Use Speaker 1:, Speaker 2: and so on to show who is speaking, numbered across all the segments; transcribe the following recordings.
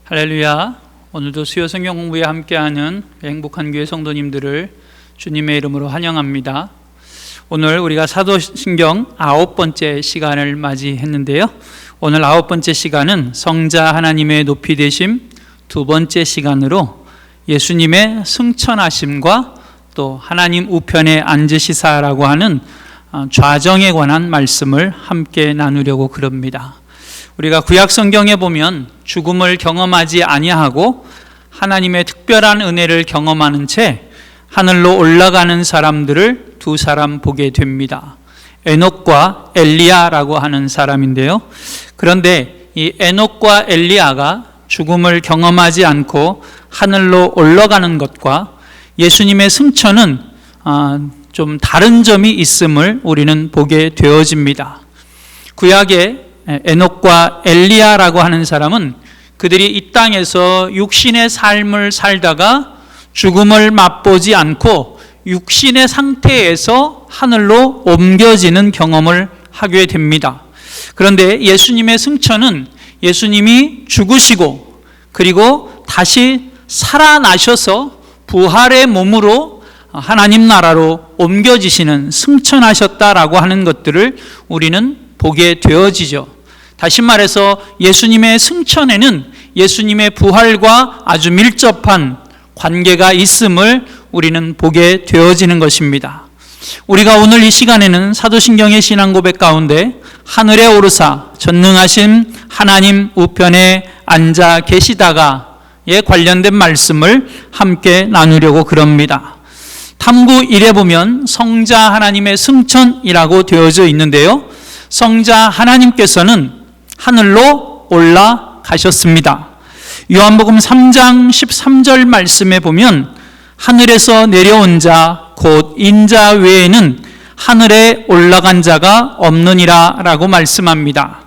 Speaker 1: 할렐루야. 오늘도 수요 성경 공부에 함께하는 행복한 교회 성도님들을 주님의 이름으로 환영합니다. 오늘 우리가 사도신경 9번째 시간을 맞이했는데요. 오늘 9번째 시간은 성자 하나님의 높이 되심 2번째 시간으로 예수님의 승천하심과 또 하나님 우편에 앉으시사라고 하는 좌정에 관한 말씀을 함께 나누려고 그럽니다. 우리가 구약 성경에 보면 죽음을 경험하지 아니하고 하나님의 특별한 은혜를 경험하는 채 하늘로 올라가는 사람들을 두 사람 보게 됩니다. 에녹과 엘리야라고 하는 사람인데요. 그런데 이 에녹과 엘리야가 죽음을 경험하지 않고 하늘로 올라가는 것과 예수님의 승천은 좀 다른 점이 있음을 우리는 보게 되어집니다. 구약에 에녹과 엘리야라고 하는 사람은 그들이 이 땅에서 육신의 삶을 살다가 죽음을 맛보지 않고 육신의 상태에서 하늘로 옮겨지는 경험을 하게 됩니다. 그런데 예수님의 승천은 예수님이 죽으시고 그리고 다시 살아나셔서 부활의 몸으로 하나님 나라로 옮겨지시는 승천하셨다라고 하는 것들을 우리는 보게 되어지죠. 다시 말해서 예수님의 승천에는 예수님의 부활과 아주 밀접한 관계가 있음을 우리는 보게 되어지는 것입니다. 우리가 오늘 이 시간에는 사도신경의 신앙 고백 가운데 하늘에 오르사 전능하신 하나님 우편에 앉아 계시다가에 관련된 말씀을 함께 나누려고 그럽니다. 탐구 1에 보면 성자 하나님의 승천이라고 되어져 있는데요. 성자 하나님께서는 하늘로 올라가셨습니다. 요한복음 3장 13절 말씀에 보면 하늘에서 내려온 자 곧 인자 외에는 하늘에 올라간 자가 없느니라 라고 말씀합니다.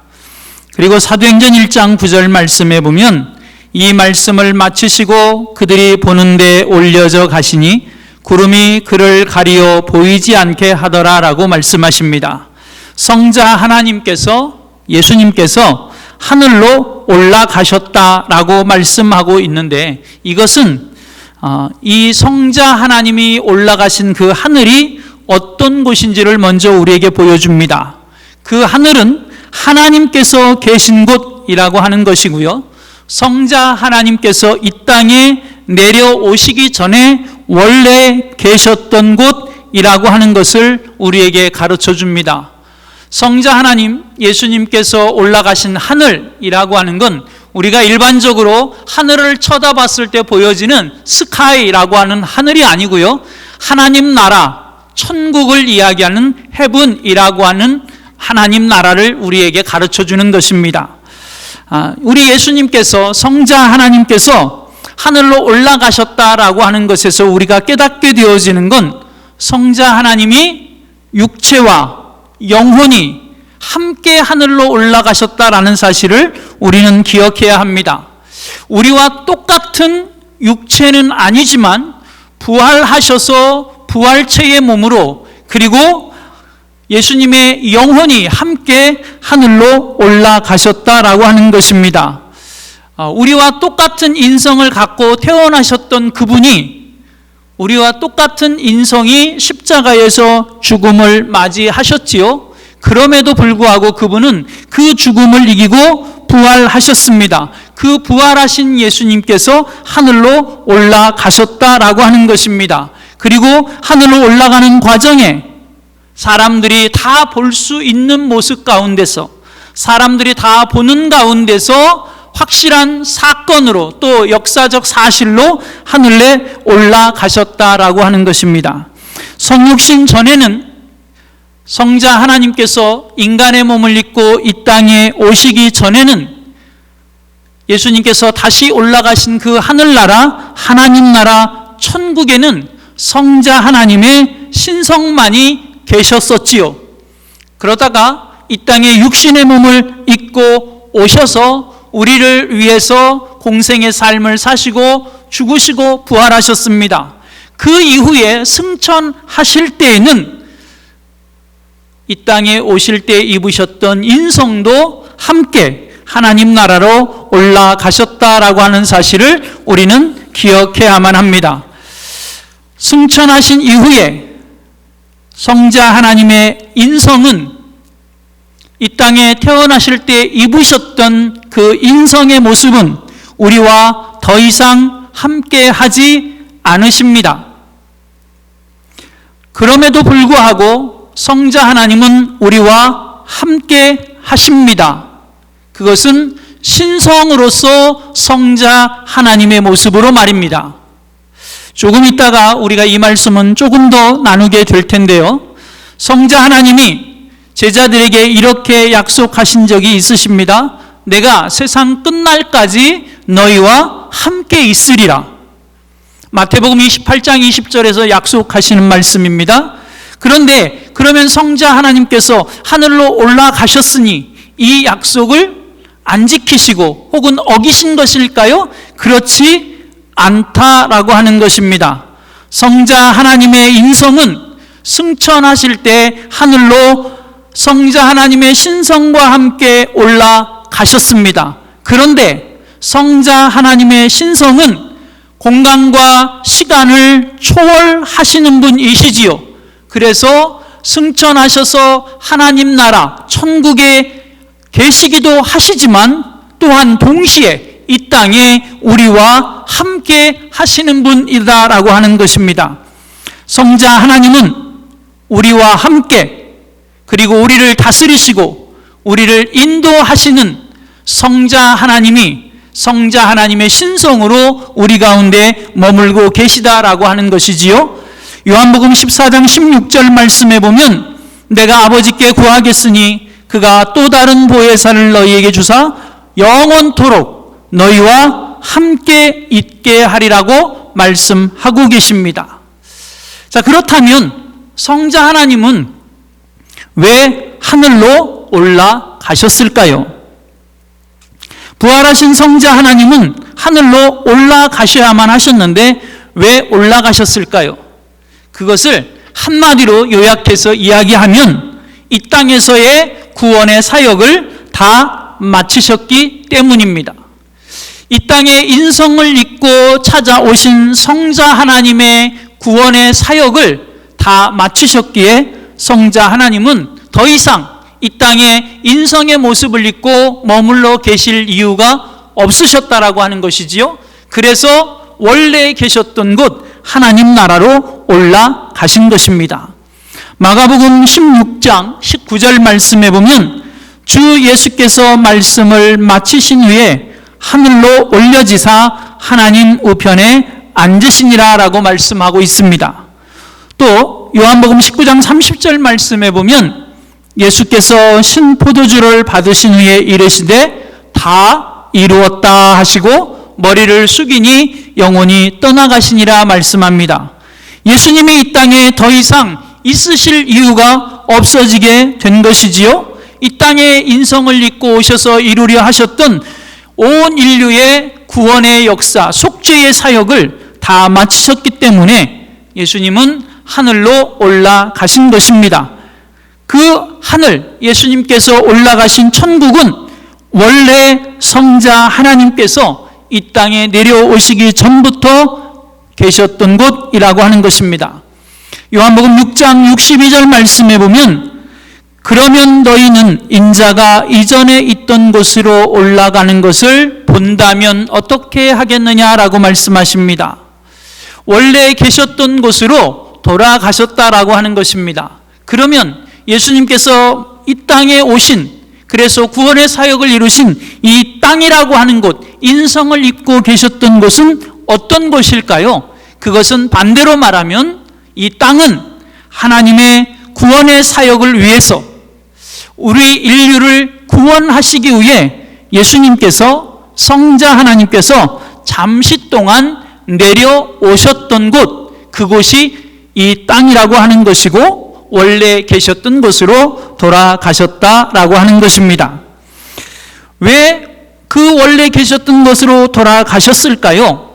Speaker 1: 그리고 사도행전 1장 9절 말씀에 보면 이 말씀을 마치시고 그들이 보는 데 올려져 가시니 구름이 그를 가리어 보이지 않게 하더라 라고 말씀하십니다. 성자 하나님께서 예수님께서 하늘로 올라가셨다라고 말씀하고 있는데 이것은 이 성자 하나님이 올라가신 그 하늘이 어떤 곳인지를 먼저 우리에게 보여줍니다. 그 하늘은 하나님께서 계신 곳이라고 하는 것이고요. 성자 하나님께서 이 땅에 내려오시기 전에 원래 계셨던 곳이라고 하는 것을 우리에게 가르쳐 줍니다. 성자 하나님, 예수님께서 올라가신 하늘이라고 하는 건 우리가 일반적으로 하늘을 쳐다봤을 때 보여지는 스카이라고 하는 하늘이 아니고요. 하나님 나라, 천국을 이야기하는 헤븐이라고 하는 하나님 나라를 우리에게 가르쳐 주는 것입니다. 우리 예수님께서, 성자 하나님께서 하늘로 올라가셨다라고 하는 것에서 우리가 깨닫게 되어지는 건 성자 하나님이 육체와 영혼이 함께 하늘로 올라가셨다라는 사실을 우리는 기억해야 합니다. 우리와 똑같은 육체는 아니지만 부활하셔서 부활체의 몸으로 그리고 예수님의 영혼이 함께 하늘로 올라가셨다라고 하는 것입니다. 우리와 똑같은 인성을 갖고 태어나셨던 그분이 우리와 똑같은 인성이 십자가에서 죽음을 맞이하셨지요. 그럼에도 불구하고 그분은 그 죽음을 이기고 부활하셨습니다. 그 부활하신 예수님께서 하늘로 올라가셨다라고 하는 것입니다. 그리고 하늘로 올라가는 과정에 사람들이 다 볼 수 있는 모습 가운데서 사람들이 다 보는 가운데서 확실한 사건으로 또 역사적 사실로 하늘에 올라가셨다라고 하는 것입니다. 성육신 전에는 성자 하나님께서 인간의 몸을 입고 이 땅에 오시기 전에는 예수님께서 다시 올라가신 그 하늘나라, 하나님 나라, 천국에는 성자 하나님의 신성만이 계셨었지요. 그러다가 이 땅에 육신의 몸을 입고 오셔서 우리를 위해서 공생의 삶을 사시고 죽으시고 부활하셨습니다. 그 이후에 승천하실 때에는 이 땅에 오실 때 입으셨던 인성도 함께 하나님 나라로 올라가셨다라고 하는 사실을 우리는 기억해야만 합니다. 승천하신 이후에 성자 하나님의 인성은 이 땅에 태어나실 때 입으셨던 그 인성의 모습은 우리와 더 이상 함께 하지 않으십니다. 그럼에도 불구하고 성자 하나님은 우리와 함께 하십니다. 그것은 신성으로서 성자 하나님의 모습으로 말입니다. 조금 있다가 우리가 이 말씀은 조금 더 나누게 될 텐데요. 성자 하나님이 제자들에게 이렇게 약속하신 적이 있으십니다. 내가 세상 끝날까지 너희와 함께 있으리라. 마태복음 28장 20절에서 약속하시는 말씀입니다. 그런데 그러면 성자 하나님께서 하늘로 올라가셨으니 이 약속을 안 지키시고 혹은 어기신 것일까요? 그렇지 않다라고 하는 것입니다. 성자 하나님의 인성은 승천하실 때 하늘로 성자 하나님의 신성과 함께 올라가셨습니다. 그런데 성자 하나님의 신성은 공간과 시간을 초월하시는 분이시지요. 그래서 승천하셔서 하나님 나라 천국에 계시기도 하시지만 또한 동시에 이 땅에 우리와 함께 하시는 분이다라고 하는 것입니다. 성자 하나님은 우리와 함께 그리고 우리를 다스리시고 우리를 인도하시는 성자 하나님이 성자 하나님의 신성으로 우리 가운데 머물고 계시다라고 하는 것이지요. 요한복음 14장 16절 말씀에 보면 내가 아버지께 구하겠으니 그가 또 다른 보혜사를 너희에게 주사 영원토록 너희와 함께 있게 하리라고 말씀하고 계십니다. 자, 그렇다면 성자 하나님은 왜 하늘로 올라가셨을까요? 부활하신 성자 하나님은 하늘로 올라가셔야만 하셨는데 왜 올라가셨을까요? 그것을 한마디로 요약해서 이야기하면 이 땅에서의 구원의 사역을 다 마치셨기 때문입니다. 이 땅에 인성을 입고 찾아오신 성자 하나님의 구원의 사역을 다 마치셨기에 성자 하나님은 더 이상 이 땅에 인성의 모습을 입고 머물러 계실 이유가 없으셨다라고 하는 것이지요. 그래서 원래 계셨던 곳 하나님 나라로 올라가신 것입니다. 마가복음 16장 19절 말씀에 보면 주 예수께서 말씀을 마치신 후에 하늘로 올려지사 하나님 우편에 앉으시니라 라고 말씀하고 있습니다. 또 요한복음 19장 30절 말씀에 보면 예수께서 신포도주를 받으신 후에 이르시되 다 이루었다 하시고 머리를 숙이니 영혼이 떠나가시니라 말씀합니다. 예수님이 이 땅에 더 이상 있으실 이유가 없어지게 된 것이지요. 이 땅에 인성을 입고 오셔서 이루려 하셨던 온 인류의 구원의 역사, 속죄의 사역을 다 마치셨기 때문에 예수님은 하늘로 올라가신 것입니다. 그 하늘, 예수님께서 올라가신 천국은 원래 성자 하나님께서 이 땅에 내려오시기 전부터 계셨던 곳이라고 하는 것입니다. 요한복음 6장 62절 말씀에 보면 그러면 너희는 인자가 이전에 있던 곳으로 올라가는 것을 본다면 어떻게 하겠느냐라고 말씀하십니다. 원래 계셨던 곳으로 돌아가셨다라고 하는 것입니다. 그러면 예수님께서 이 땅에 오신, 그래서 구원의 사역을 이루신 이 땅이라고 하는 곳, 인성을 입고 계셨던 곳은 어떤 곳일까요? 그것은 반대로 말하면 이 땅은 하나님의 구원의 사역을 위해서 우리 인류를 구원하시기 위해 예수님께서, 성자 하나님께서 잠시 동안 내려오셨던 곳, 그곳이 이 땅이라고 하는 것이고 원래 계셨던 곳으로 돌아가셨다라고 하는 것입니다. 왜 그 원래 계셨던 곳으로 돌아가셨을까요?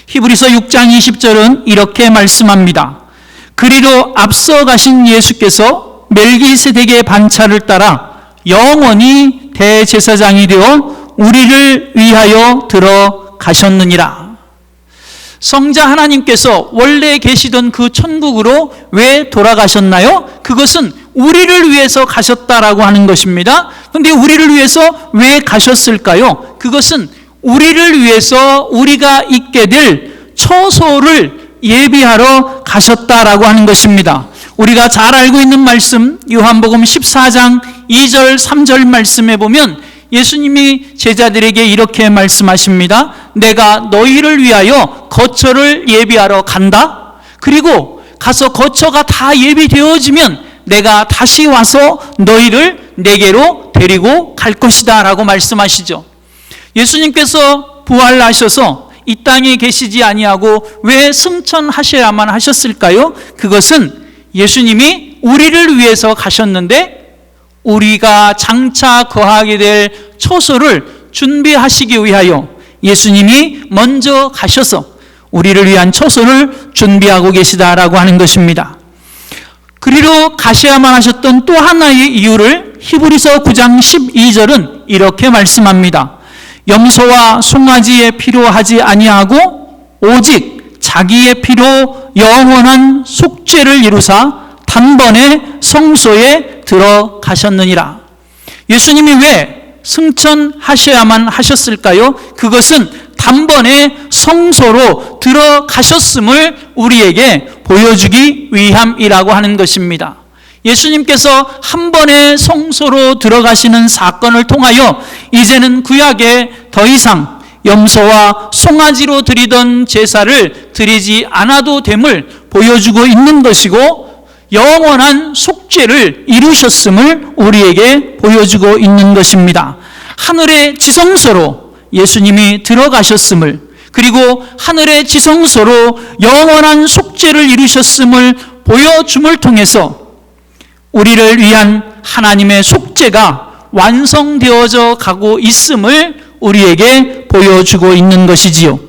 Speaker 1: 히브리서 6장 20절은 이렇게 말씀합니다. 그리로 앞서 가신 예수께서 멜기세덱의 반차를 따라 영원히 대제사장이 되어 우리를 위하여 들어가셨느니라. 성자 하나님께서 원래 계시던 그 천국으로 왜 돌아가셨나요? 그것은 우리를 위해서 가셨다라고 하는 것입니다. 그런데 우리를 위해서 왜 가셨을까요? 그것은 우리를 위해서 우리가 있게 될 처소를 예비하러 가셨다라고 하는 것입니다. 우리가 잘 알고 있는 말씀, 요한복음 14장 2절 3절 말씀에 보면 예수님이 제자들에게 이렇게 말씀하십니다. 내가 너희를 위하여 거처를 예비하러 간다. 그리고 가서 거처가 다 예비되어지면 내가 다시 와서 너희를 내게로 데리고 갈 것이다 라고 말씀하시죠. 예수님께서 부활하셔서 이 땅에 계시지 아니하고 왜 승천하셔야만 하셨을까요? 그것은 예수님이 우리를 위해서 가셨는데 우리가 장차 거하게 될 처소를 준비하시기 위하여 예수님이 먼저 가셔서 우리를 위한 처소를 준비하고 계시다라고 하는 것입니다. 그리로 가셔야만 하셨던 또 하나의 이유를 히브리서 9장 12절은 이렇게 말씀합니다. 염소와 송아지의 피로 하지 아니하고 오직 자기의 피로 영원한 속죄를 이루사 단번에 성소에 들어가셨느니라. 예수님이 왜 승천하셔야만 하셨을까요? 그것은 단번에 성소로 들어가셨음을 우리에게 보여주기 위함이라고 하는 것입니다. 예수님께서 한 번에 성소로 들어가시는 사건을 통하여 이제는 구약에 더 이상 염소와 송아지로 드리던 제사를 드리지 않아도 됨을 보여주고 있는 것이고 영원한 속죄를 이루셨음을 우리에게 보여주고 있는 것입니다. 하늘의 지성소로 예수님이 들어가셨음을, 그리고 하늘의 지성소로 영원한 속죄를 이루셨음을 보여줌을 통해서 우리를 위한 하나님의 속죄가 완성되어져 가고 있음을 우리에게 보여주고 있는 것이지요.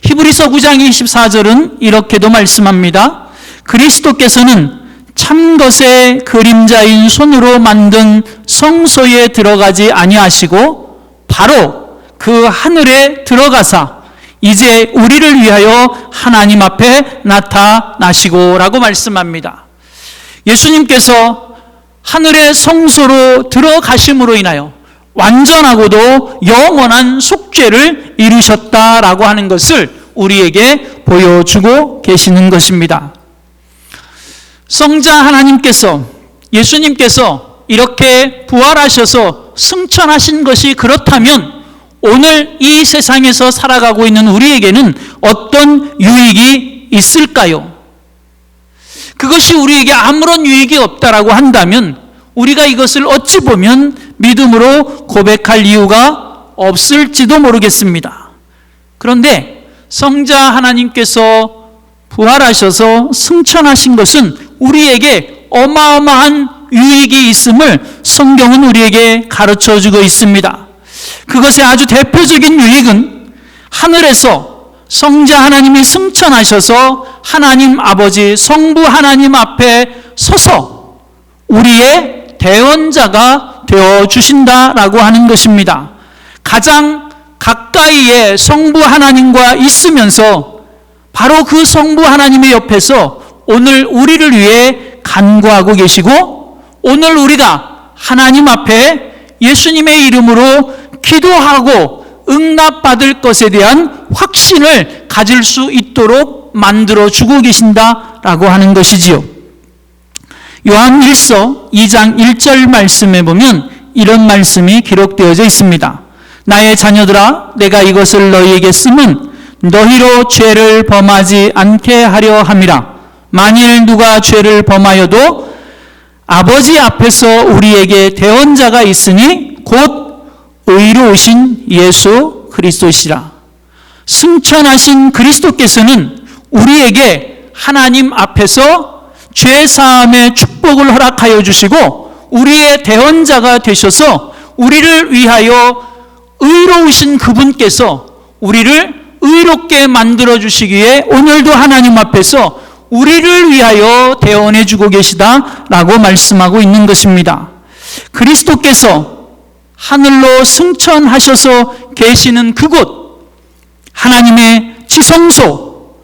Speaker 1: 히브리서 9장 24절은 이렇게도 말씀합니다. 그리스도께서는 참것의 그림자인 손으로 만든 성소에 들어가지 아니하시고 바로 그 하늘에 들어가사 이제 우리를 위하여 하나님 앞에 나타나시고 라고 말씀합니다. 예수님께서 하늘의 성소로 들어가심으로 인하여 완전하고도 영원한 속죄를 이루셨다라고 하는 것을 우리에게 보여주고 계시는 것입니다. 성자 하나님께서, 예수님께서 이렇게 부활하셔서 승천하신 것이 그렇다면 오늘 이 세상에서 살아가고 있는 우리에게는 어떤 유익이 있을까요? 그것이 우리에게 아무런 유익이 없다라고 한다면 우리가 이것을 어찌 보면 믿음으로 고백할 이유가 없을지도 모르겠습니다. 그런데 성자 하나님께서 부활하셔서 승천하신 것은 우리에게 어마어마한 유익이 있음을 성경은 우리에게 가르쳐주고 있습니다. 그것의 아주 대표적인 유익은 하늘에서 성자 하나님이 승천하셔서 하나님 아버지 성부 하나님 앞에 서서 우리의 대언자가 되어주신다라고 하는 것입니다. 가장 가까이에 성부 하나님과 있으면서 바로 그 성부 하나님의 옆에서 오늘 우리를 위해 간구하고 계시고 오늘 우리가 하나님 앞에 예수님의 이름으로 기도하고 응답받을 것에 대한 확신을 가질 수 있도록 만들어주고 계신다라고 하는 것이지요. 요한 1서 2장 1절 말씀에 보면 이런 말씀이 기록되어져 있습니다. 나의 자녀들아, 내가 이것을 너희에게 쓰면 너희로 죄를 범하지 않게 하려 함이라. 만일 누가 죄를 범하여도 아버지 앞에서 우리에게 대언자가 있으니 곧 의로우신 예수 그리스도시라. 승천하신 그리스도께서는 우리에게 하나님 앞에서 죄사함의 축복을 허락하여 주시고 우리의 대언자가 되셔서 우리를 위하여 의로우신 그분께서 우리를 의롭게 만들어 주시기에 오늘도 하나님 앞에서 우리를 위하여 대언해 주고 계시다라고 말씀하고 있는 것입니다. 그리스도께서 하늘로 승천하셔서 계시는 그곳, 하나님의 지성소,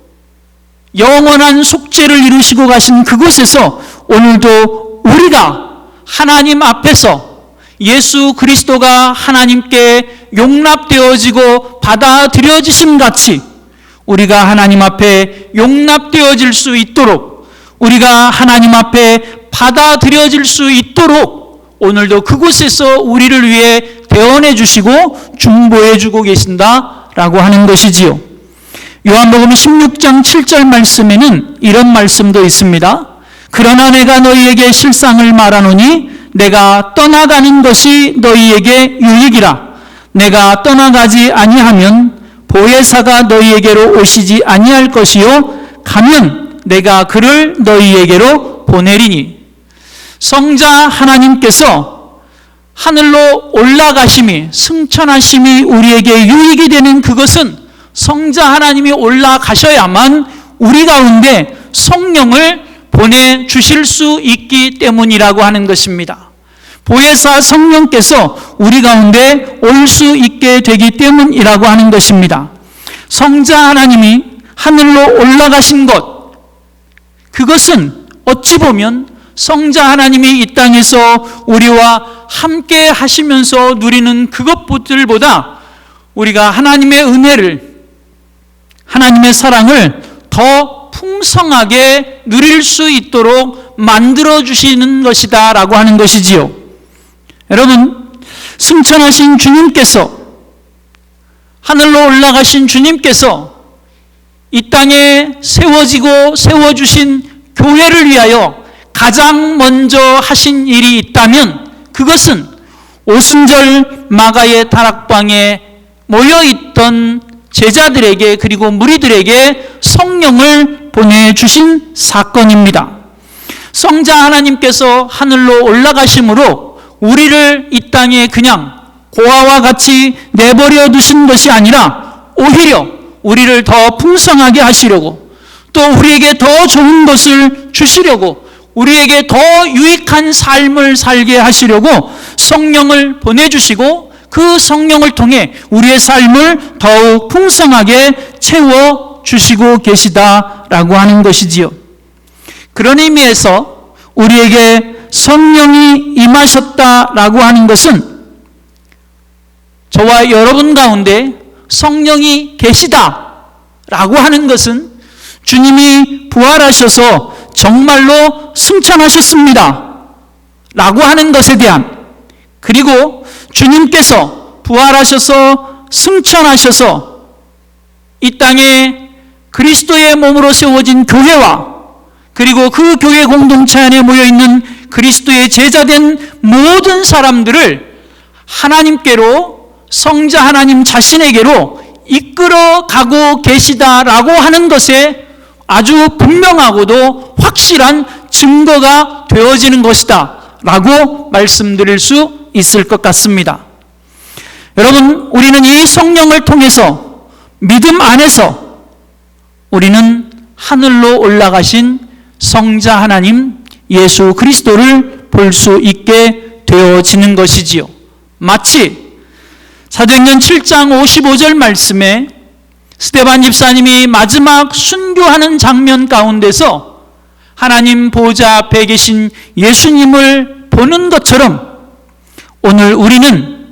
Speaker 1: 영원한 속죄를 이루시고 가신 그곳에서 오늘도 우리가 하나님 앞에서 예수 그리스도가 하나님께 용납되어지고 받아들여지심 같이 우리가 하나님 앞에 용납되어질 수 있도록, 우리가 하나님 앞에 받아들여질 수 있도록 오늘도 그곳에서 우리를 위해 대언해 주시고 중보해 주고 계신다라고 하는 것이지요. 요한복음 16장 7절 말씀에는 이런 말씀도 있습니다. 그러나 내가 너희에게 실상을 말하노니 내가 떠나가는 것이 너희에게 유익이라. 내가 떠나가지 아니하면 보혜사가 너희에게로 오시지 아니할 것이요 가면 내가 그를 너희에게로 보내리니. 성자 하나님께서 하늘로 올라가심이, 승천하심이 우리에게 유익이 되는 그것은 성자 하나님이 올라가셔야만 우리 가운데 성령을 보내주실 수 있기 때문이라고 하는 것입니다. 보혜사 성령께서 우리 가운데 올 수 있게 되기 때문이라고 하는 것입니다. 성자 하나님이 하늘로 올라가신 것, 그것은 어찌 보면 성자 하나님이 이 땅에서 우리와 함께 하시면서 누리는 그것들보다 우리가 하나님의 은혜를, 하나님의 사랑을 더 풍성하게 누릴 수 있도록 만들어주시는 것이다 라고 하는 것이지요. 여러분, 승천하신 주님께서, 하늘로 올라가신 주님께서 이 땅에 세워지고 세워주신 교회를 위하여 가장 먼저 하신 일이 있다면 그것은 오순절 마가의 다락방에 모여있던 제자들에게, 그리고 무리들에게 성령을 보내주신 사건입니다. 성자 하나님께서 하늘로 올라가심으로 우리를 이 땅에 그냥 고아와 같이 내버려 두신 것이 아니라 오히려 우리를 더 풍성하게 하시려고, 또 우리에게 더 좋은 것을 주시려고, 우리에게 더 유익한 삶을 살게 하시려고 성령을 보내주시고 그 성령을 통해 우리의 삶을 더욱 풍성하게 채워주시고 계시다라고 하는 것이지요. 그런 의미에서 우리에게 성령이 임하셨다라고 하는 것은 저와 여러분 가운데 성령이 계시다라고 하는 것은 주님이 부활하셔서 정말로 승천하셨습니다 라고 하는 것에 대한, 그리고 주님께서 부활하셔서 승천하셔서 이 땅에 그리스도의 몸으로 세워진 교회와, 그리고 그 교회 공동체 안에 모여있는 그리스도의 제자된 모든 사람들을 하나님께로, 성자 하나님 자신에게로 이끌어 가고 계시다라고 하는 것에 아주 분명하고도 확실한 증거가 되어지는 것이다 라고 말씀드릴 수 있을 것 같습니다. 여러분, 우리는 이 성령을 통해서 믿음 안에서 우리는 하늘로 올라가신 성자 하나님 예수 그리스도를 볼 수 있게 되어지는 것이지요. 마치 사도행전 7장 55절 말씀에 스데반 집사님이 마지막 순교하는 장면 가운데서 하나님 보좌 앞에 계신 예수님을 보는 것처럼 오늘 우리는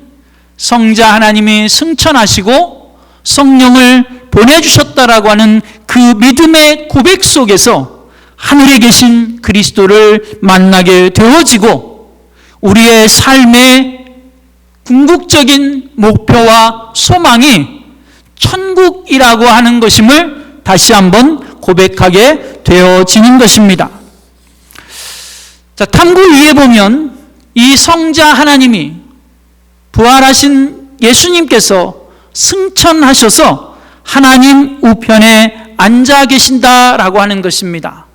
Speaker 1: 성자 하나님이 승천하시고 성령을 보내주셨다라고 하는 그 믿음의 고백 속에서 하늘에 계신 그리스도를 만나게 되어지고 우리의 삶의 궁극적인 목표와 소망이 천국이라고 하는 것임을 다시 한번 고백하게 되어지는 것입니다. 자, 탐구 위에 보면 이 성자 하나님이 부활하신 예수님께서 승천하셔서 하나님 우편에 앉아 계신다라고 하는 것입니다.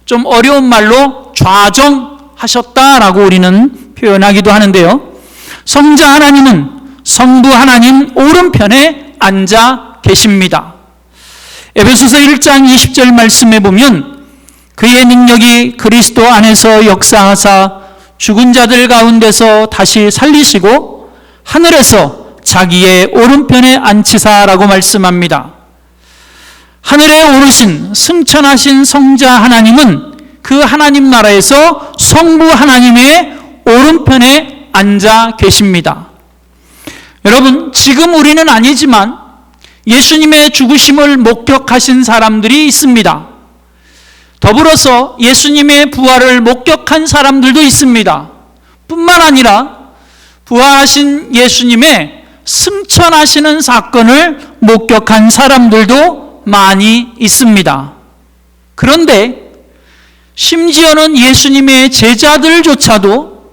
Speaker 1: 좀 어려운 말로 좌정하셨다라고 우리는 표현하기도 하는데요. 성자 하나님은 성부 하나님 오른편에 앉아 계십니다. 에베소서 1장 20절 말씀에 보면 그의 능력이 그리스도 안에서 역사하사 죽은 자들 가운데서 다시 살리시고 하늘에서 자기의 오른편에 앉히사라고 말씀합니다. 하늘에 오르신 승천하신 성자 하나님은 그 하나님 나라에서 성부 하나님의 오른편에 앉아 계십니다. 여러분, 지금 우리는 아니지만 예수님의 죽으심을 목격하신 사람들이 있습니다. 더불어서 예수님의 부활을 목격한 사람들도 있습니다. 뿐만 아니라 부활하신 예수님의 승천하시는 사건을 목격한 사람들도 많이 있습니다. 그런데 심지어는 예수님의 제자들조차도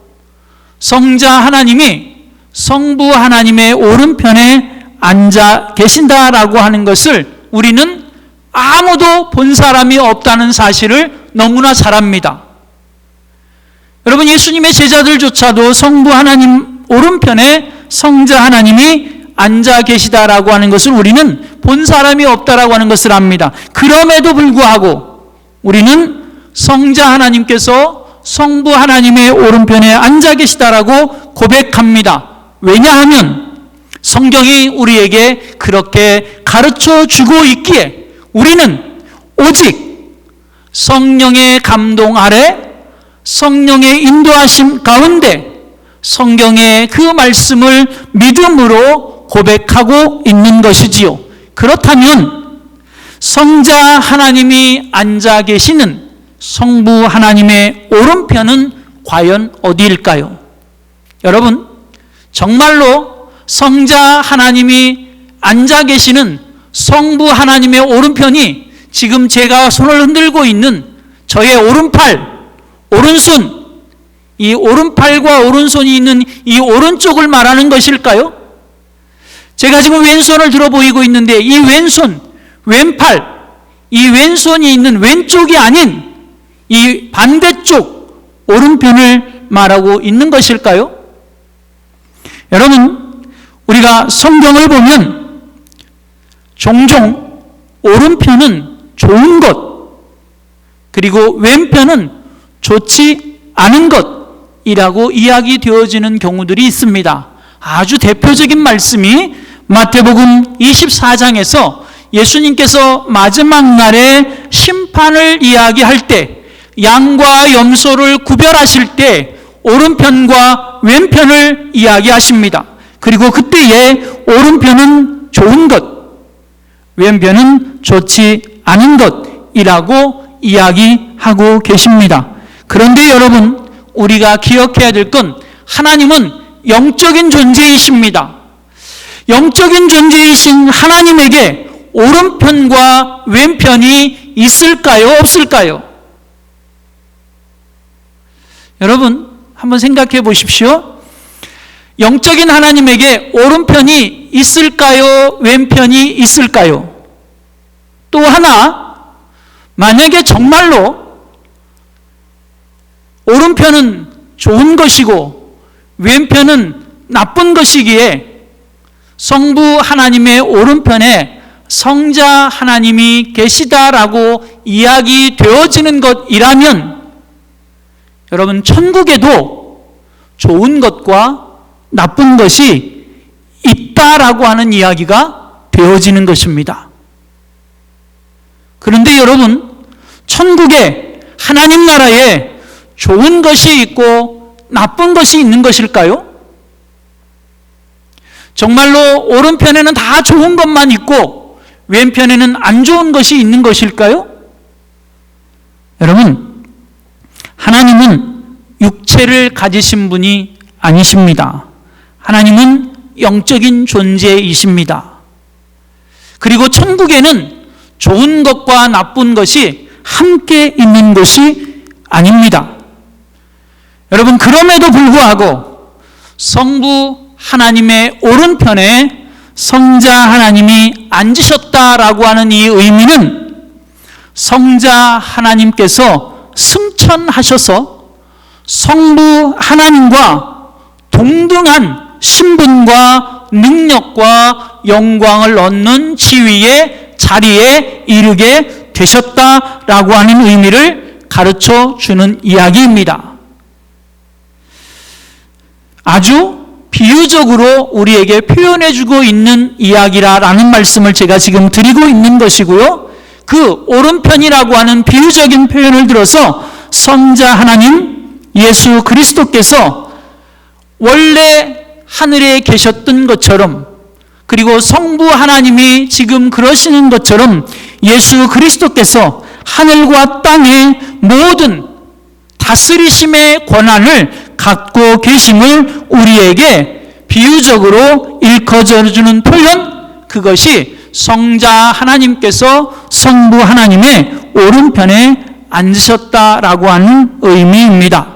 Speaker 1: 성자 하나님이 성부 하나님의 오른편에 앉아 계신다라고 하는 것을 우리는 아무도 본 사람이 없다는 사실을 너무나 잘 압니다. 여러분, 예수님의 제자들조차도 성부 하나님 오른편에 성자 하나님이 앉아 계시다라고 하는 것을 우리는 본 사람이 없다라고 하는 것을 압니다. 그럼에도 불구하고 우리는 성자 하나님께서 성부 하나님의 오른편에 앉아 계시다라고 고백합니다. 왜냐하면 성경이 우리에게 그렇게 가르쳐 주고 있기에 우리는 오직 성령의 감동 아래 성령의 인도하심 가운데 성경의 그 말씀을 믿음으로 고백하고 있는 것이지요. 그렇다면 성자 하나님이 앉아 계시는 성부 하나님의 오른편은 과연 어디일까요? 여러분, 정말로 성자 하나님이 앉아 계시는 성부 하나님의 오른편이 지금 제가 손을 흔들고 있는 저의 오른팔, 오른손, 이 오른팔과 오른손이 있는 이 오른쪽을 말하는 것일까요? 제가 지금 왼손을 들어 보이고 있는데 이 왼손, 왼팔, 이 왼손이 있는 왼쪽이 아닌 이 반대쪽 오른편을 말하고 있는 것일까요? 여러분, 우리가 성경을 보면 종종 오른편은 좋은 것, 그리고 왼편은 좋지 않은 것이라고 이야기되어지는 경우들이 있습니다. 아주 대표적인 말씀이 마태복음 24장에서 예수님께서 마지막 날에 심판을 이야기할 때 양과 염소를 구별하실 때 오른편과 왼편을 이야기하십니다. 그리고 그때에 오른편은 좋은 것, 왼편은 좋지 않은 것이라고 이야기하고 계십니다. 그런데 여러분, 우리가 기억해야 될 건 하나님은 영적인 존재이십니다. 영적인 존재이신 하나님에게 오른편과 왼편이 있을까요? 없을까요? 여러분, 한번 생각해 보십시오. 영적인 하나님에게 오른편이 있을까요? 왼편이 있을까요? 또 하나, 만약에 정말로 오른편은 좋은 것이고 왼편은 나쁜 것이기에 성부 하나님의 오른편에 성자 하나님이 계시다라고 이야기되어지는 것이라면 여러분, 천국에도 좋은 것과 나쁜 것이 있다라고 하는 이야기가 되어지는 것입니다. 그런데 여러분, 천국에 하나님 나라에 좋은 것이 있고 나쁜 것이 있는 것일까요? 정말로 오른편에는 다 좋은 것만 있고 왼편에는 안 좋은 것이 있는 것일까요? 여러분, 하나님은 육체를 가지신 분이 아니십니다. 하나님은 영적인 존재이십니다. 그리고 천국에는 좋은 것과 나쁜 것이 함께 있는 것이 아닙니다. 여러분, 그럼에도 불구하고 성부 하나님의 오른편에 성자 하나님이 앉으셨다라고 하는 이 의미는 성자 하나님께서 승천하셔서 성부 하나님과 동등한 신분과 능력과 영광을 얻는 지위의 자리에 이르게 되셨다라고 하는 의미를 가르쳐 주는 이야기입니다. 아주 비유적으로 우리에게 표현해주고 있는 이야기라는 말씀을 제가 지금 드리고 있는 것이고요. 그 오른편이라고 하는 비유적인 표현을 들어서 성자 하나님 예수 그리스도께서 원래 하늘에 계셨던 것처럼, 그리고 성부 하나님이 지금 그러시는 것처럼 예수 그리스도께서 하늘과 땅의 모든 다스리심의 권한을 갖고 계심을 우리에게 비유적으로 일컬어주는 표현, 그것이 성자 하나님께서 성부 하나님의 오른편에 앉으셨다라고 하는 의미입니다.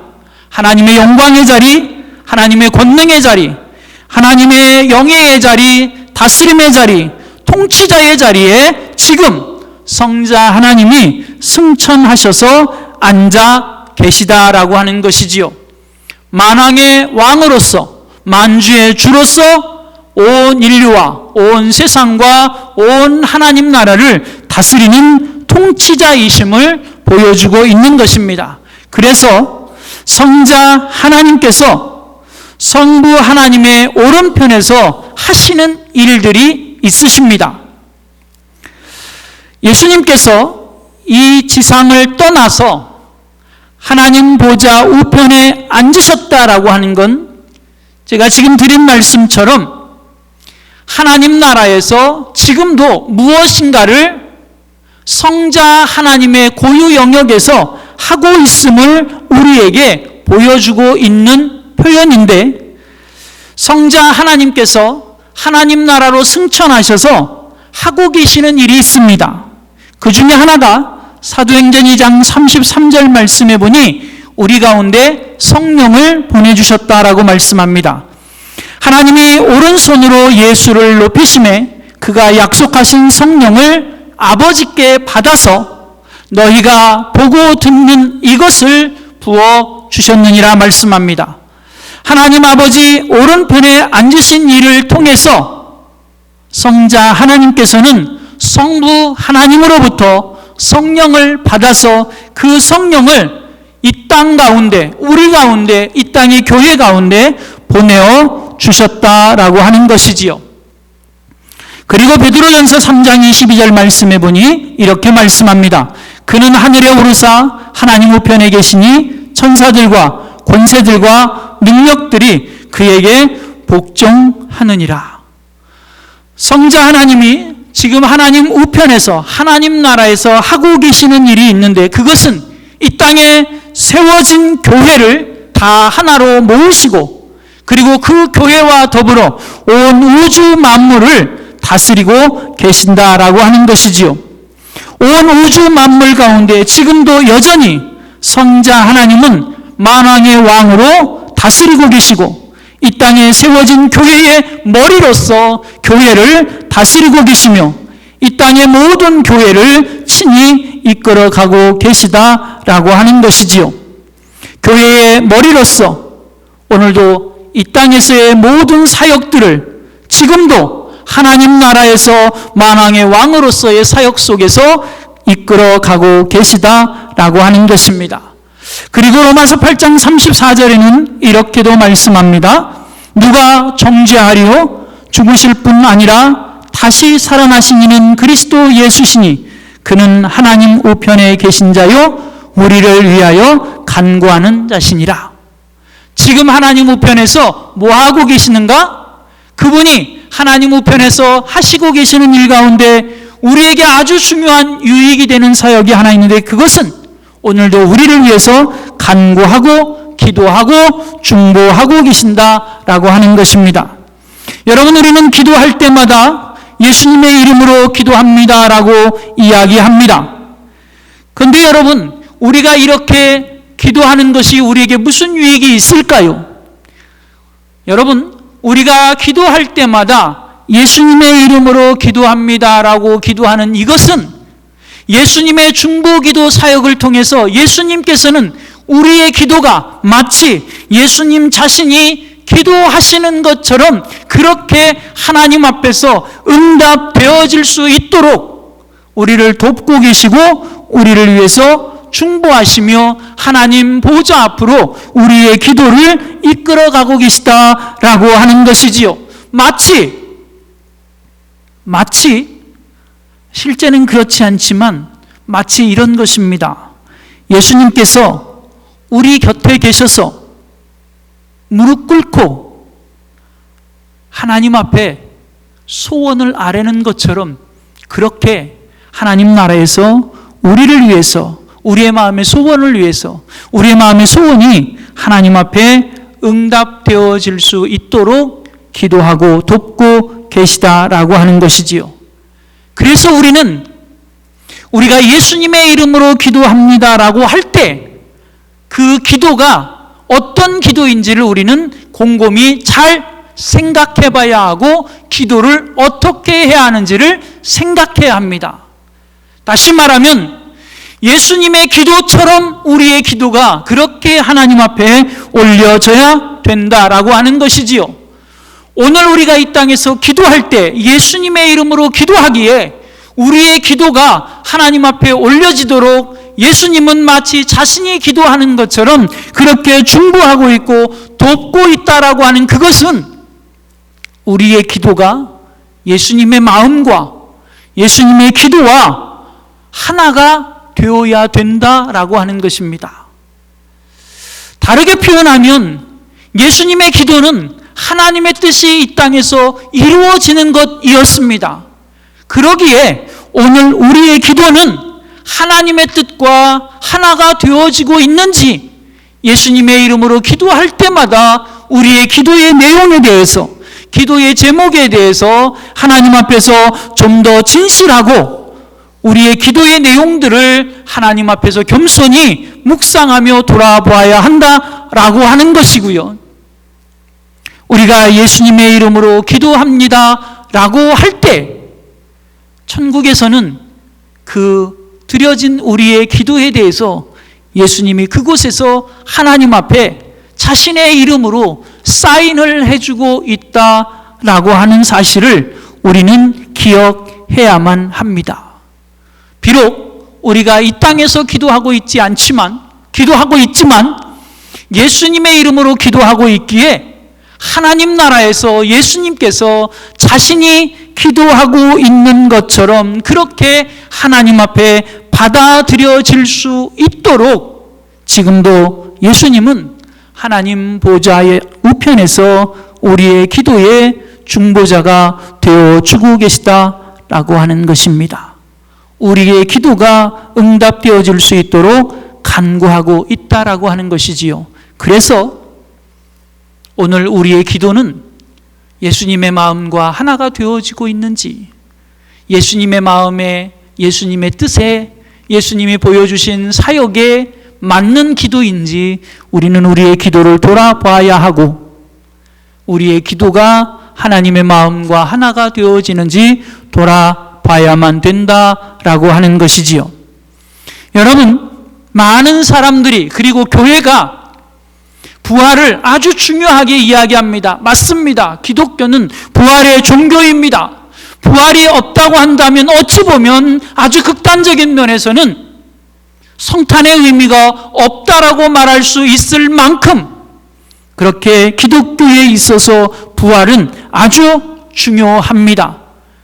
Speaker 1: 하나님의 영광의 자리, 하나님의 권능의 자리, 하나님의 영예의 자리, 다스림의 자리, 통치자의 자리에 지금 성자 하나님이 승천하셔서 앉아 계시다라고 하는 것이지요. 만왕의 왕으로서, 만주의 주로서 온 인류와 온 세상과 온 하나님 나라를 다스리는 통치자이심을 보여주고 있는 것입니다. 그래서 성자 하나님께서 성부 하나님의 오른편에서 하시는 일들이 있으십니다. 예수님께서 이 지상을 떠나서 하나님 보좌 우편에 앉으셨다라고 하는 건 제가 지금 드린 말씀처럼 하나님 나라에서 지금도 무엇인가를 성자 하나님의 고유 영역에서 하고 있음을 우리에게 보여주고 있는 표현인데, 성자 하나님께서 하나님 나라로 승천하셔서 하고 계시는 일이 있습니다. 그 중에 하나가 사도행전 2장 33절 말씀에 보니 우리 가운데 성령을 보내주셨다라고 말씀합니다. 하나님이 오른손으로 예수를 높이심에 그가 약속하신 성령을 아버지께 받아서 너희가 보고 듣는 이것을 부어주셨느니라 말씀합니다. 하나님 아버지 오른편에 앉으신 이를 통해서 성자 하나님께서는 성부 하나님으로부터 성령을 받아서 그 성령을 이 땅 가운데, 우리 가운데, 이 땅의 교회 가운데 보내어 주셨다라고 하는 것이지요. 그리고 베드로전서 3장 22절 말씀해 보니 이렇게 말씀합니다. 그는 하늘에 오르사 하나님 우편에 계시니 천사들과 권세들과 능력들이 그에게 복종하느니라. 성자 하나님이 지금 하나님 우편에서 하나님 나라에서 하고 계시는 일이 있는데, 그것은 이 땅에 세워진 교회를 다 하나로 모으시고, 그리고 그 교회와 더불어 온 우주 만물을 다스리고 계신다라고 하는 것이지요. 온 우주 만물 가운데 지금도 여전히 성자 하나님은 만왕의 왕으로 다스리고 계시고, 이 땅에 세워진 교회의 머리로서 교회를 다스리고 계시며, 이 땅의 모든 교회를 친히 이끌어가고 계시다라고 하는 것이지요. 교회의 머리로서 오늘도 이 땅에서의 모든 사역들을 지금도 하나님 나라에서 만왕의 왕으로서의 사역 속에서 이끌어가고 계시다라고 하는 것입니다. 그리고 로마서 8장 34절에는 이렇게도 말씀합니다. 누가 정죄하리요? 죽으실 뿐 아니라 다시 살아나신 이는 그리스도 예수시니 그는 하나님 우편에 계신 자요 우리를 위하여 간구하는 자시니라. 지금 하나님 우편에서 뭐하고 계시는가? 그분이 하나님 우편에서 하시고 계시는 일 가운데 우리에게 아주 중요한 유익이 되는 사역이 하나 있는데, 그것은 오늘도 우리를 위해서 간구하고 기도하고 중보하고 계신다라고 하는 것입니다. 여러분, 우리는 기도할 때마다 예수님의 이름으로 기도합니다라고 이야기합니다. 그런데 여러분, 우리가 이렇게 기도하는 것이 우리에게 무슨 유익이 있을까요? 여러분, 우리가 기도할 때마다 예수님의 이름으로 기도합니다라고 기도하는 이것은 예수님의 중보기도 사역을 통해서 예수님께서는 우리의 기도가 마치 예수님 자신이 기도하시는 것처럼 그렇게 하나님 앞에서 응답되어질 수 있도록 우리를 돕고 계시고 우리를 위해서 중보하시며 하나님 보좌 앞으로 우리의 기도를 이끌어가고 계시다라고 하는 것이지요. 마치 실제는 그렇지 않지만 마치 이런 것입니다. 예수님께서 우리 곁에 계셔서 무릎 꿇고 하나님 앞에 소원을 아뢰는 것처럼 그렇게 하나님 나라에서 우리를 위해서, 우리의 마음의 소원을 위해서, 우리의 마음의 소원이 하나님 앞에 응답되어질 수 있도록 기도하고 돕고 계시다라고 하는 것이지요. 그래서 우리가 예수님의 이름으로 기도합니다라고 할 때 그 기도가 어떤 기도인지를 우리는 곰곰이 잘 생각해 봐야 하고 기도를 어떻게 해야 하는지를 생각해야 합니다. 다시 말하면 예수님의 기도처럼 우리의 기도가 그렇게 하나님 앞에 올려져야 된다라고 하는 것이지요. 오늘 우리가 이 땅에서 기도할 때 예수님의 이름으로 기도하기에 우리의 기도가 하나님 앞에 올려지도록 예수님은 마치 자신이 기도하는 것처럼 그렇게 중보하고 있고 돕고 있다라고 하는 그것은 우리의 기도가 예수님의 마음과 예수님의 기도와 하나가 되어야 된다라고 하는 것입니다. 다르게 표현하면 예수님의 기도는 하나님의 뜻이 이 땅에서 이루어지는 것이었습니다. 그러기에 오늘 우리의 기도는 하나님의 뜻과 하나가 되어지고 있는지 예수님의 이름으로 기도할 때마다 우리의 기도의 내용에 대해서, 기도의 제목에 대해서 하나님 앞에서 좀 더 진실하고 우리의 기도의 내용들을 하나님 앞에서 겸손히 묵상하며 돌아보아야 한다라고 하는 것이고요. 우리가 예수님의 이름으로 기도합니다 라고 할 때 천국에서는 그 드려진 우리의 기도에 대해서 예수님이 그곳에서 하나님 앞에 자신의 이름으로 사인을 해주고 있다라고 하는 사실을 우리는 기억해야만 합니다. 비록 우리가 이 땅에서 기도하고 있지만 예수님의 이름으로 기도하고 있기에 하나님 나라에서 예수님께서 자신이 기도하고 있는 것처럼 그렇게 하나님 앞에 받아들여질 수 있도록 지금도 예수님은 하나님 보좌의 우편에서 우리의 기도의 중보자가 되어주고 계시다라고 하는 것입니다. 우리의 기도가 응답되어질 수 있도록 간구하고 있다라고 하는 것이지요. 그래서 오늘 우리의 기도는 예수님의 마음과 하나가 되어지고 있는지, 예수님의 마음에, 예수님의 뜻에, 예수님이 보여주신 사역에 맞는 기도인지 우리는 우리의 기도를 돌아봐야 하고, 우리의 기도가 하나님의 마음과 하나가 되어지는지 돌아봐야만 된다라고 하는 것이지요. 여러분, 많은 사람들이, 그리고 교회가 부활을 아주 중요하게 이야기합니다. 맞습니다. 기독교는 부활의 종교입니다. 부활이 없다고 한다면 어찌 보면 아주 극단적인 면에서는 성탄의 의미가 없다라고 말할 수 있을 만큼 그렇게 기독교에 있어서 부활은 아주 중요합니다.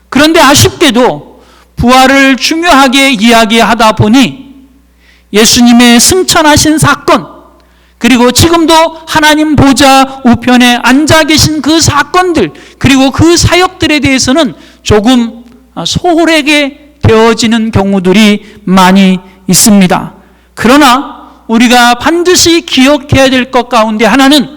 Speaker 1: 그런데 아쉽게도 부활을 중요하게 이야기하다 보니 예수님의 승천하신 사건, 그리고 지금도 하나님 보좌 우편에 앉아 계신 그 사건들, 그리고 그 사역들에 대해서는 조금 소홀하게 되어지는 경우들이 많이 있습니다. 그러나 우리가 반드시 기억해야 될 것 가운데 하나는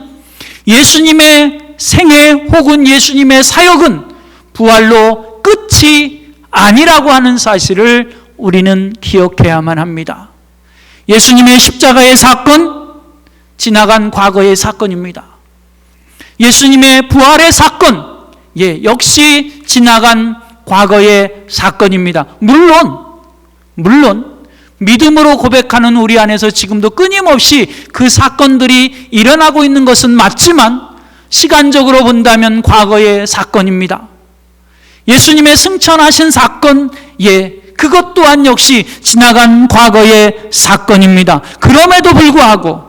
Speaker 1: 예수님의 생애 혹은 예수님의 사역은 부활로 끝이 아니라고 하는 사실을 우리는 기억해야만 합니다. 예수님의 십자가의 사건, 지나간 과거의 사건입니다. 예수님의 부활의 사건, 역시 지나간 과거의 사건입니다. 물론 믿음으로 고백하는 우리 안에서 지금도 끊임없이 그 사건들이 일어나고 있는 것은 맞지만 시간적으로 본다면 과거의 사건입니다. 예수님의 승천하신 사건, 그것 또한 역시 지나간 과거의 사건입니다. 그럼에도 불구하고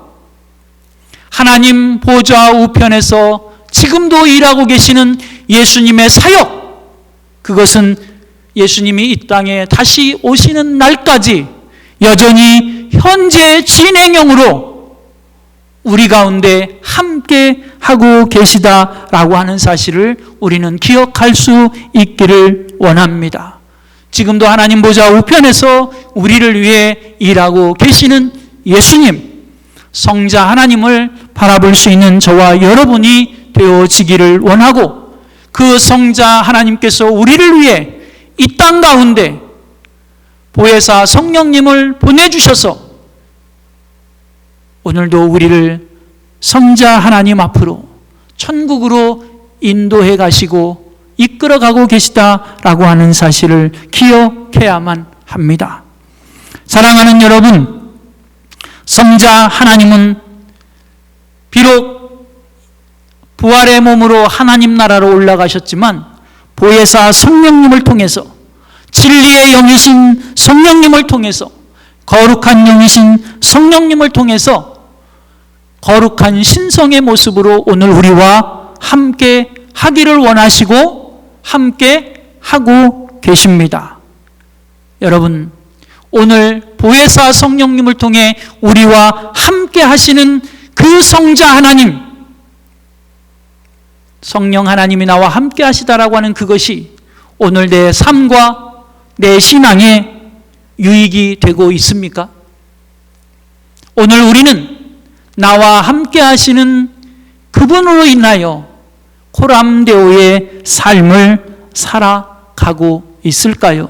Speaker 1: 하나님 보좌 우편에서 지금도 일하고 계시는 예수님의 사역, 그것은 예수님이 이 땅에 다시 오시는 날까지 여전히 현재 진행형으로 우리 가운데 함께 하고 계시다라고 하는 사실을 우리는 기억할 수 있기를 원합니다. 지금도 하나님 보좌 우편에서 우리를 위해 일하고 계시는 예수님, 성자 하나님을 바라볼 수 있는 저와 여러분이 되어지기를 원하고, 그 성자 하나님께서 우리를 위해 이 땅 가운데 보혜사 성령님을 보내주셔서 오늘도 우리를 성자 하나님 앞으로 천국으로 인도해 가시고 이끌어가고 계시다라고 하는 사실을 기억해야만 합니다. 사랑하는 여러분, 성자 하나님은 비록 부활의 몸으로 하나님 나라로 올라가셨지만 보혜사 성령님을 통해서, 진리의 영이신 성령님을 통해서, 거룩한 영이신 성령님을 통해서 거룩한 신성의 모습으로 오늘 우리와 함께 하기를 원하시고 함께 하고 계십니다. 여러분, 오늘 보혜사 성령님을 통해 우리와 함께 하시는 그 성자 하나님, 성령 하나님이 나와 함께 하시다라고 하는 그것이 오늘 내 삶과 내 신앙에 유익이 되고 있습니까? 오늘 우리는 나와 함께 하시는 그분으로 인하여 코람데오의 삶을 살아가고 있을까요?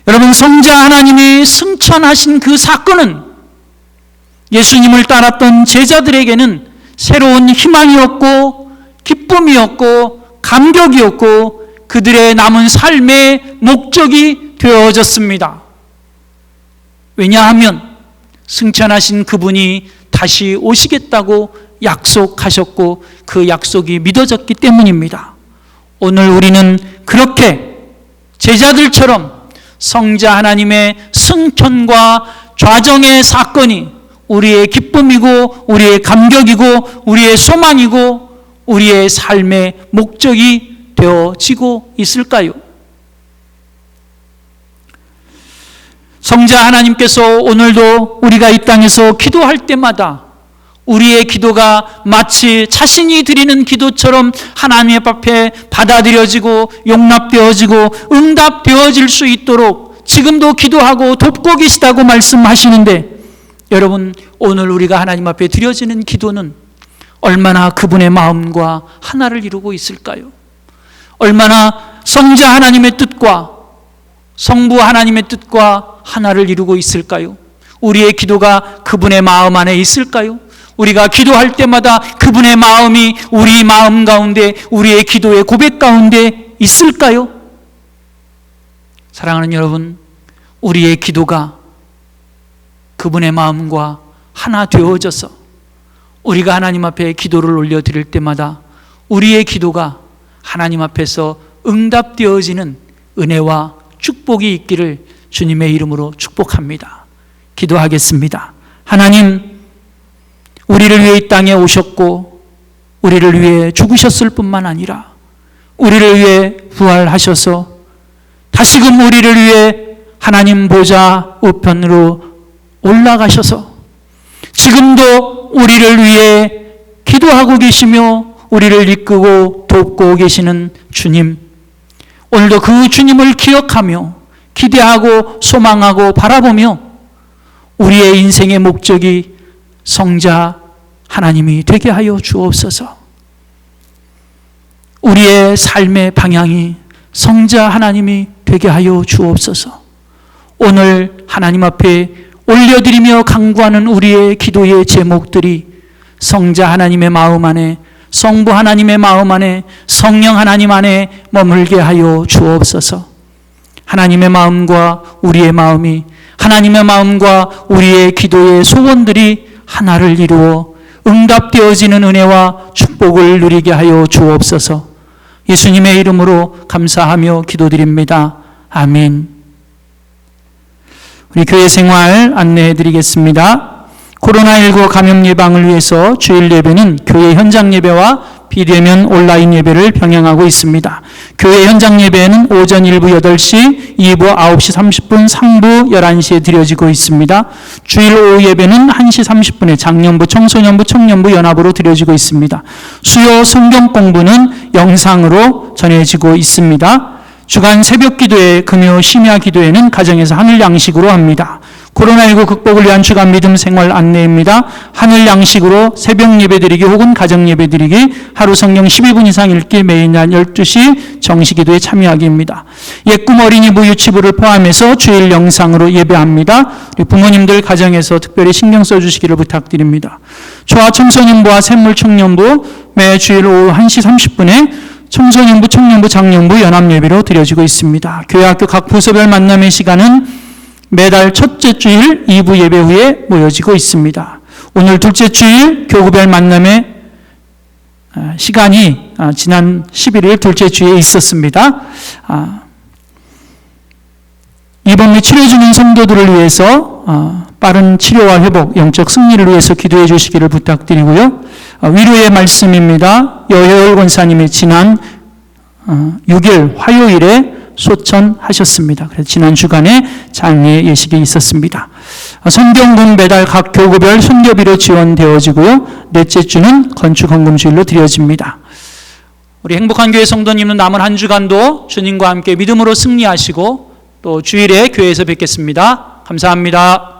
Speaker 1: 여러분, 성자 하나님이 승천하신 그 사건은 예수님을 따랐던 제자들에게는 새로운 희망이었고 기쁨이었고 감격이었고 그들의 남은 삶의 목적이 되어졌습니다. 왜냐하면 승천하신 그분이 다시 오시겠다고 약속하셨고 그 약속이 믿어졌기 때문입니다. 오늘 우리는 그렇게 제자들처럼 성자 하나님의 승천과 좌정의 사건이 우리의 기쁨이고 우리의 감격이고 우리의 소망이고 우리의 삶의 목적이 되어지고 있을까요? 성자 하나님께서 오늘도 우리가 이 땅에서 기도할 때마다 우리의 기도가 마치 자신이 드리는 기도처럼 하나님 앞에 받아들여지고 용납되어지고 응답되어질 수 있도록 지금도 기도하고 돕고 계시다고 말씀하시는데, 여러분, 오늘 우리가 하나님 앞에 드려지는 기도는 얼마나 그분의 마음과 하나를 이루고 있을까요? 얼마나 성자 하나님의 뜻과 성부 하나님의 뜻과 하나를 이루고 있을까요? 우리의 기도가 그분의 마음 안에 있을까요? 우리가 기도할 때마다 그분의 마음이 우리 마음 가운데, 우리의 기도의 고백 가운데 있을까요? 사랑하는 여러분, 우리의 기도가 그분의 마음과 하나 되어져서 우리가 하나님 앞에 기도를 올려드릴 때마다 우리의 기도가 하나님 앞에서 응답되어지는 은혜와 축복이 있기를 주님의 이름으로 축복합니다. 기도하겠습니다. 하나님, 우리를 위해 이 땅에 오셨고 우리를 위해 죽으셨을 뿐만 아니라 우리를 위해 부활하셔서 다시금 우리를 위해 하나님 보좌 우편으로 올라가셔서 지금도 우리를 위해 기도하고 계시며 우리를 이끌고 돕고 계시는 주님, 오늘도 그 주님을 기억하며 기대하고 소망하고 바라보며 우리의 인생의 목적이 성자 하나님이 되게 하여 주옵소서. 우리의 삶의 방향이 성자 하나님이 되게 하여 주옵소서. 오늘 하나님 앞에 올려드리며 간구하는 우리의 기도의 제목들이 성자 하나님의 마음 안에, 성부 하나님의 마음 안에, 성령 하나님 안에 머물게 하여 주옵소서. 하나님의 마음과 우리의 마음이, 하나님의 마음과 우리의 기도의 소원들이 하나를 이루어 응답되어지는 은혜와 축복을 누리게 하여 주옵소서. 예수님의 이름으로 감사하며 기도드립니다. 아멘. 우리 교회 생활 안내해 드리겠습니다. 코로나19 감염 예방을 위해서 주일 예배는 교회 현장 예배와 비대면 온라인 예배를 병행하고 있습니다. 교회 현장 예배는 오전 1부 8시, 2부 9시 30분, 3부 11시에 드려지고 있습니다. 주일 오후 예배는 1시 30분에 장년부, 청소년부, 청년부 연합으로 드려지고 있습니다. 수요 성경 공부는 영상으로 전해지고 있습니다. 주간 새벽 기도회, 금요 심야 기도회는 가정에서 하늘 양식으로 합니다. 코로나19 극복을 위한 주간 믿음 생활 안내입니다. 하늘 양식으로 새벽 예배 드리기 혹은 가정 예배 드리기, 하루 성경 12분 이상 읽기, 매일 낮 12시 정시 기도에 참여하기입니다. 예꿈 어린이부 유치부를 포함해서 주일 영상으로 예배합니다. 우리 부모님들 가정에서 특별히 신경 써주시기를 부탁드립니다. 초아 청소년부와 샘물 청년부 매 주일 오후 1시 30분에 청소년부, 청년부, 장년부 연합예배로 드려지고 있습니다. 교회학교 각 부서별 만남의 시간은 매달 첫째 주일 2부 예배 후에 모여지고 있습니다. 오늘 둘째 주일 교구별 만남의 시간이 지난 11일 둘째 주에 있었습니다. 입원 및 치료 중인 성도들을 위해서 빠른 치료와 회복, 영적 승리를 위해서 기도해 주시기를 부탁드리고요. 위로의 말씀입니다. 여혜월 권사님이 지난 6일 화요일에 소천하셨습니다. 그래서 지난 주간에 장례 예식이 있었습니다. 성경본 배달 각 교구별 선교비로 지원되어지고요. 넷째 주는 건축 헌금 주일로 드려집니다. 우리 행복한 교회 성도님은 남은 한 주간도 주님과 함께 믿음으로 승리하시고 또 주일에 교회에서 뵙겠습니다. 감사합니다.